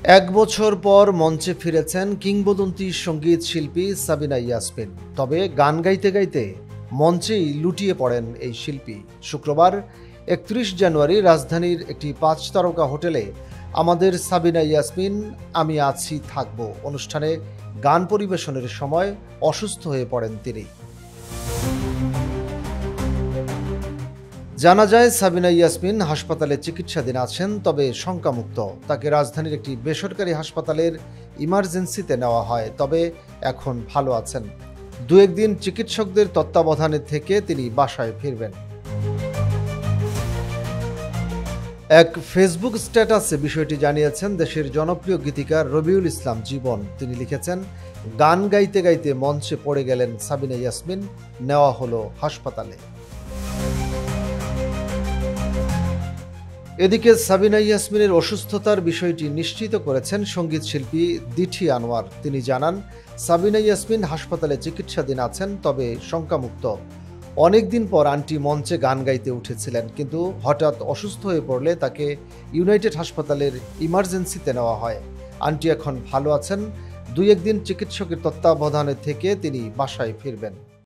এক বছর পর মঞ্চে ফিরেছেন কিংবদন্তি সঙ্গীত শিল্পী সাবিনা ইয়াসমিন। তবে গান গাইতে গাইতে মঞ্চেই লুটিয়ে পড়েন এই শিল্পী। শুক্রবার ৩১ জানুয়ারি রাজধানীর একটি ৫ তারকা হোটেলে আমাদের সাবিনা ইয়াসমিন আমি আছি থাকব অনুষ্ঠানে গান পরিবেশনের সময় অসুস্থ হয়ে পড়েন তিনি। জানা যায় সাবিনা ইয়াসমিন হাসপাতালে চিকিৎসাধীন আছেন, তবে শঙ্কামুক্ত। তাকে রাজধানীর একটি বেসরকারি হাসপাতালের ইমার্জেন্সিতে নেওয়া হয়, তবে এখন ভালো আছেন। দু একদিন চিকিৎসকদের তত্ত্বাবধানে থেকে তিনি বাসায় ফিরবেন। এক ফেসবুক স্ট্যাটাসে বিষয়টি জানিয়েছেন দেশের জনপ্রিয় গীতিকার রবিউল ইসলাম জীবন। তিনি লিখেছেন, গান গাইতে গাইতে মঞ্চে পড়ে গেলেন সাবিনা ইয়াসমিন, নেওয়া হলো হাসপাতালে। এদিকে সাবিনা ইয়াসমিনের অসুস্থতার বিষয়টি নিশ্চিত করেছেন সঙ্গীত শিল্পী দিঠি আনোয়ার। তিনি জানান, সাবিনা ইয়াসমিন হাসপাতালে চিকিৎসাধীন আছেন, তবে শঙ্কামুক্ত। অনেকদিন পর আন্টি মঞ্চে গান গাইতে উঠেছিলেন, কিন্তু হঠাৎ অসুস্থ হয়ে পড়লে তাকে ইউনাইটেড হাসপাতালের ইমার্জেন্সিতে নেওয়া হয়। আন্টি এখন ভালো আছেন। ২-১ দিন চিকিৎসকের তত্ত্বাবধানে থেকে তিনি বাসায় ফিরবেন।